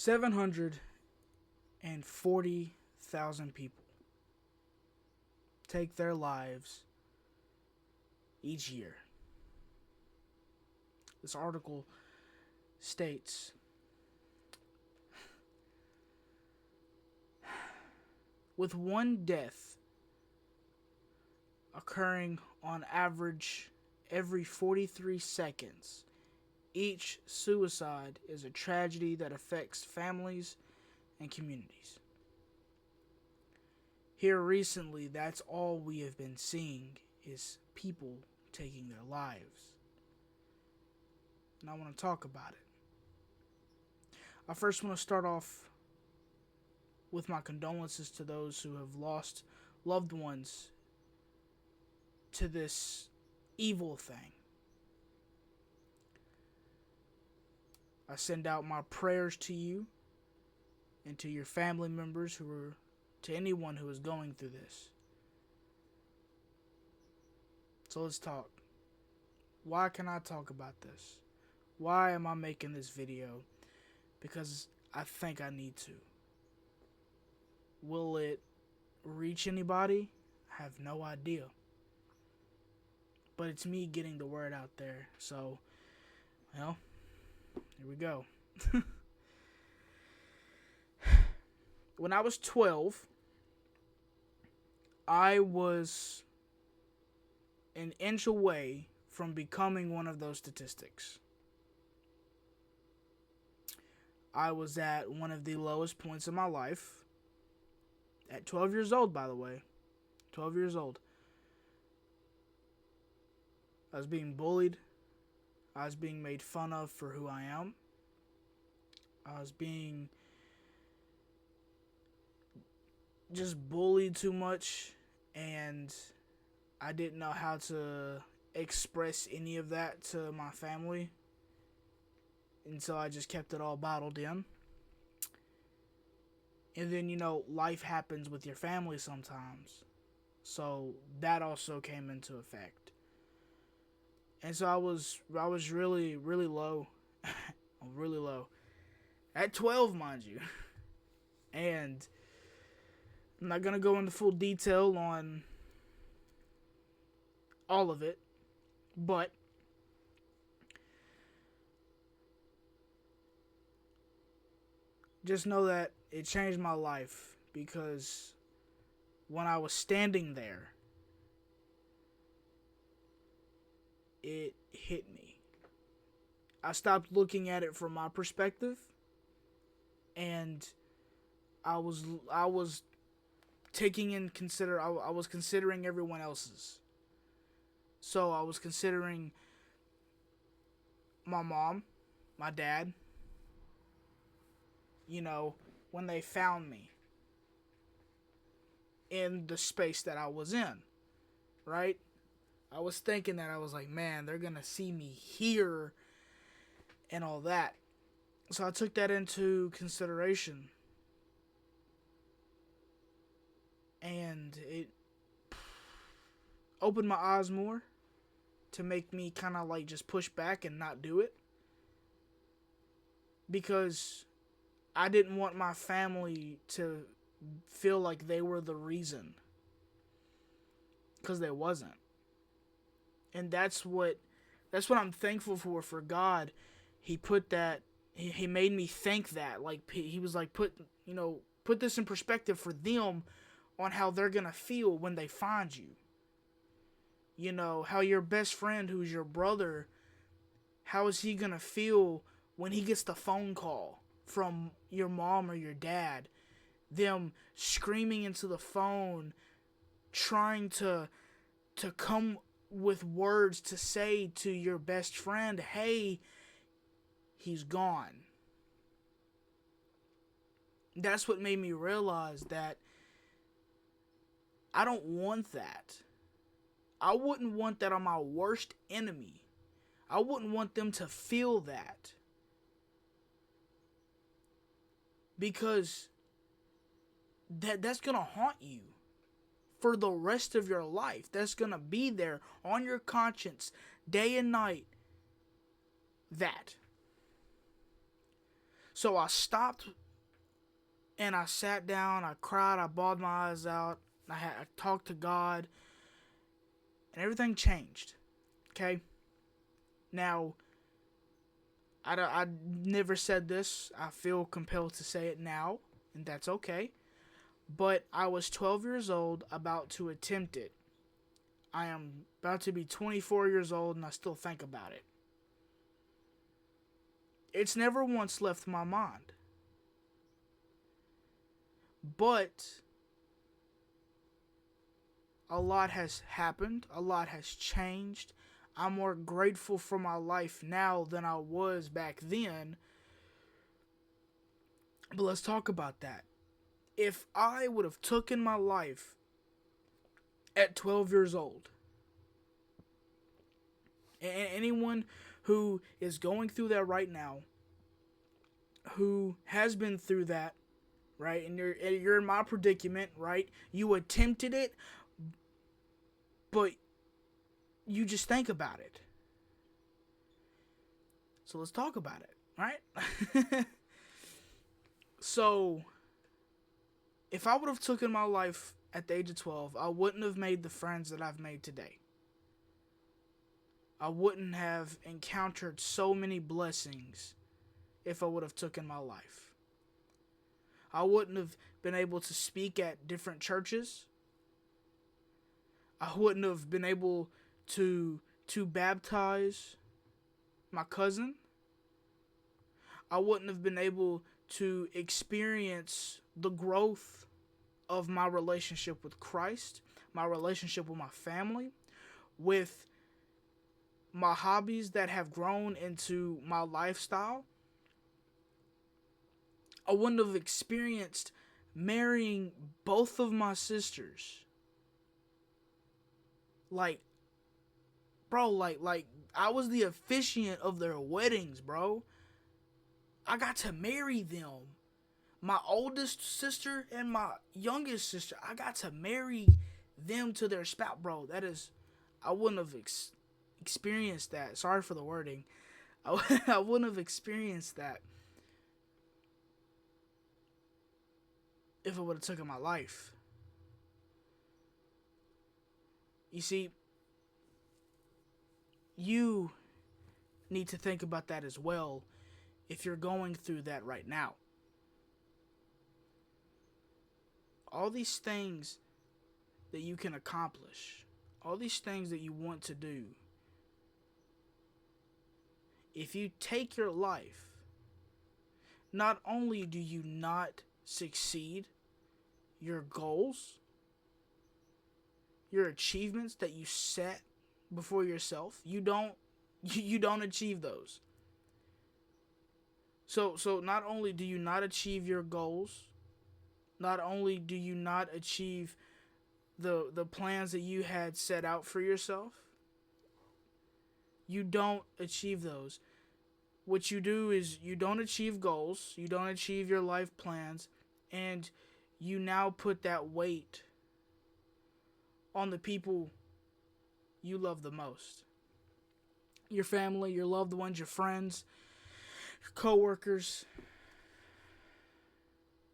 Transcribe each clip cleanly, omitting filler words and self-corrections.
740,000 people take their lives each year. This article states, with one death occurring on average every 43 seconds, each suicide is a tragedy that affects families and communities. Here recently, that's all we have been seeing is people taking their lives. And I want to talk about it. I first want to start off with my condolences to those who have lost loved ones to this evil thing. I send out my prayers to you and to your family members to anyone who is going through this. So let's talk. Why can I talk about this? Why am I making this video? Because I think I need to. Will it reach anybody? I have no idea. But it's me getting the word out there. So, well, here we go. When I was 12, I was an inch away from becoming one of those statistics. I was at one of the lowest points in my life. At 12 years old, by the way. 12 years old. I was being bullied. I was being made fun of for who I am. I was being just bullied too much, and I didn't know how to express any of that to my family. And so I just kept it all bottled in. And then, life happens with your family sometimes. So that also came into effect. And so I was really, really low. Really low. At 12, mind you. And I'm not going to go into full detail on all of it. But just know that it changed my life, because when I was standing there, it hit me. I stopped looking at it from my perspective, and I was taking in I was considering everyone else's. So I was considering my mom, my dad, when they found me in the space that I was in, right? I was thinking that, I was like, man, they're going to see me here and all that. So I took that into consideration. And it opened my eyes more to make me kind of like just push back and not do it. Because I didn't want my family to feel like they were the reason. Because they wasn't. And that's what I'm thankful for God. He put that, he made me think that. Like, he was like, put this in perspective for them on how they're going to feel when they find you. How your best friend, who's your brother, how is he going to feel when he gets the phone call from your mom or your dad, them screaming into the phone, trying to come with words to say to your best friend, hey, he's gone. That's what made me realize that I don't want that. I wouldn't want that on my worst enemy. I wouldn't want them to feel that. Because that's going to haunt you for the rest of your life. That's going to be there on your conscience day and night. That. So I stopped and I sat down, I cried, I bawled my eyes out, I talked to God, and everything changed. Okay? Now, I never said this. I feel compelled to say it now, and that's okay. But I was 12 years old, about to attempt it. I am about to be 24 years old, and I still think about it. It's never once left my mind. But a lot has happened, a lot has changed. I'm more grateful for my life now than I was back then. But let's talk about that. If I would have taken my life at 12 years old, and anyone who is going through that right now, who has been through that, right, and you're in my predicament, right? You attempted it, but you just think about it. So let's talk about it, right? So, if I would have taken my life at the age of 12, I wouldn't have made the friends that I've made today. I wouldn't have encountered so many blessings if I would have taken my life. I wouldn't have been able to speak at different churches. I wouldn't have been able to baptize my cousin. I wouldn't have been able to experience the growth of my relationship with Christ, my relationship with my family, with my hobbies that have grown into my lifestyle. I wouldn't have experienced marrying both of my sisters. Like, bro, like I was the officiant of their weddings, bro. I got to marry them. My oldest sister and my youngest sister, I got to marry them to their spouse, bro. That is, I wouldn't have experienced that. Sorry for the wording. I wouldn't have experienced that if it would have taken my life. You see, you need to think about that as well if you're going through that right now. All these things that you can accomplish, all these things that you want to do, if you take your life, not only do you not succeed, your goals, your achievements that you set before yourself, you don't achieve those. So not only do you not achieve your goals, not only do you not achieve the plans that you had set out for yourself, you don't achieve those. What you do is you don't achieve goals, you don't achieve your life plans, and you now put that weight on the people you love the most. Your family, your loved ones, your friends, your coworkers.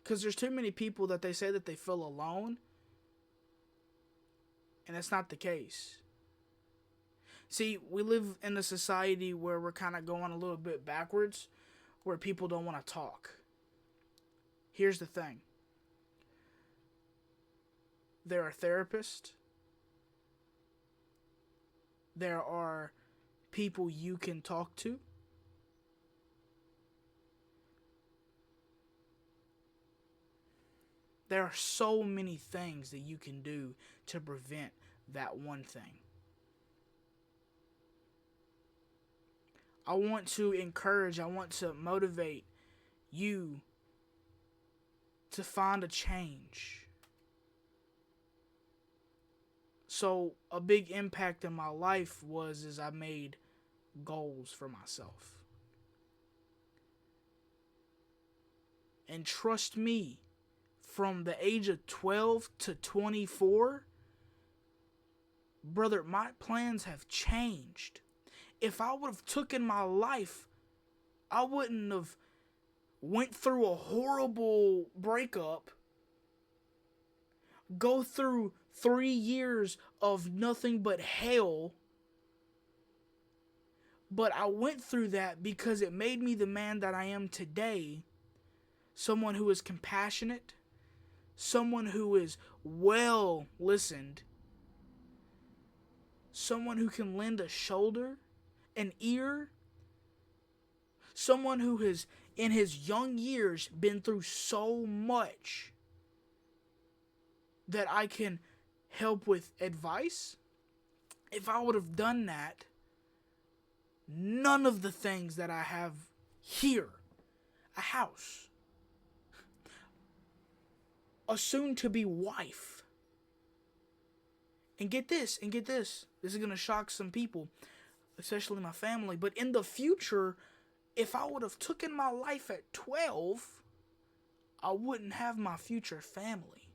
Because there's too many people that they say that they feel alone, and that's not the case. See, we live in a society where we're kind of going a little bit backwards, where people don't want to talk. Here's the thing. There are therapists. There are people you can talk to. There are so many things that you can do to prevent that one thing. I want to encourage, I want to motivate you to find a change. So a big impact in my life was I made goals for myself. And trust me, from the age of 12 to 24, brother, my plans have changed. If I would have taken my life, I wouldn't have went through a horrible breakup, go through 3 years of nothing but hell. But I went through that because it made me the man that I am today. Someone who is compassionate, someone who is well listened, someone who can lend a shoulder, an ear, someone who has, in his young years, been through so much that I can help with advice. If I would have done that, none of the things that I have here, a house, a soon-to-be wife, and get this, this is going to shock some people, especially my family, but in the future, if I would have taken my life at 12, I wouldn't have my future family.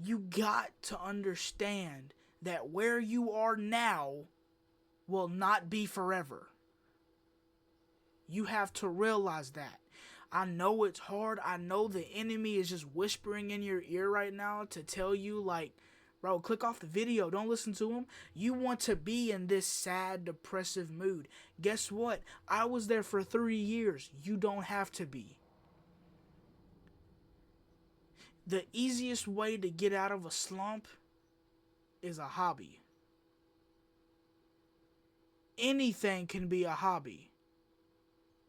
You got to understand that where you are now will not be forever. You have to realize that. I know it's hard. I know the enemy is just whispering in your ear right now to tell you, like, bro, click off the video. Don't listen to him. You want to be in this sad, depressive mood. Guess what? I was there for 3 years. You don't have to be. The easiest way to get out of a slump is a hobby. Anything can be a hobby.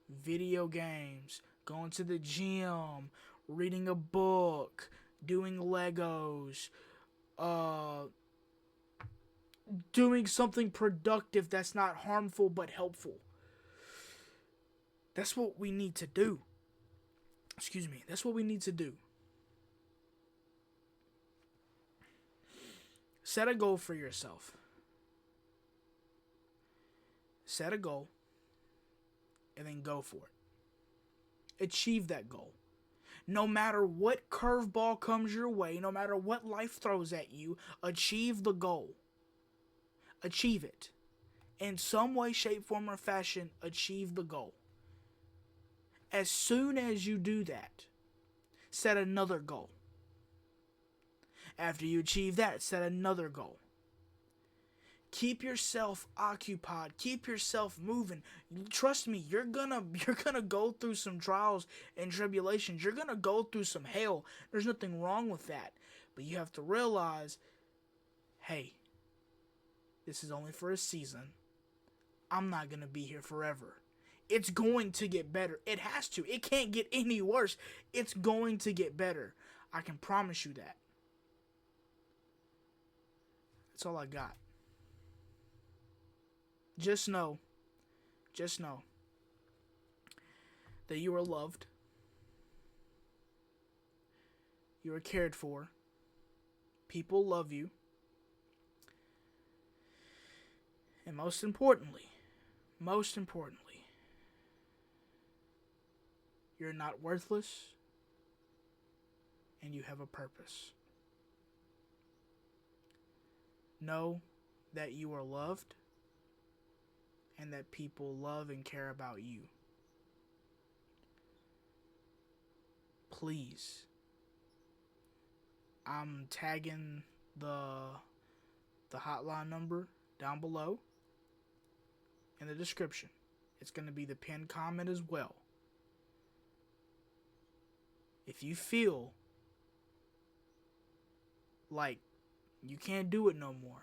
Video games, going to the gym, reading a book, doing Legos, doing something productive that's not harmful but helpful. That's what we need to do. Excuse me. That's what we need to do. Set a goal for yourself. Set a goal and then go for it. Achieve that goal. No matter what curveball comes your way, no matter what life throws at you, achieve the goal. Achieve it. In some way, shape, form, or fashion, achieve the goal. As soon as you do that, set another goal. After you achieve that, set another goal. Keep yourself occupied. Keep yourself moving. Trust me, you're gonna go through some trials and tribulations. You're gonna go through some hell. There's nothing wrong with that. But you have to realize, hey, this is only for a season. I'm not gonna be here forever. It's going to get better. It has to. It can't get any worse. It's going to get better. I can promise you that. That's all I got. Just know that you are loved. You are cared for. People love you. And most importantly, you're not worthless and you have a purpose. Know that you are loved and that people love and care about you. Please. I'm tagging the hotline number down below in the description. It's going to be the pinned comment as well. If you feel like you can't do it no more,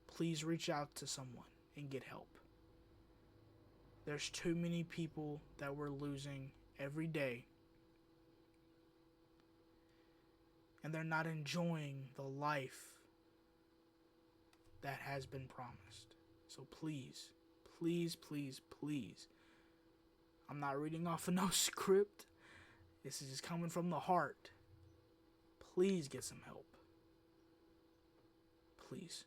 please reach out to someone and get help. There's too many people that we're losing every day, and they're not enjoying the life that has been promised. So please, I'm not reading off of no script. This is just coming from the heart. Please get some help. Please.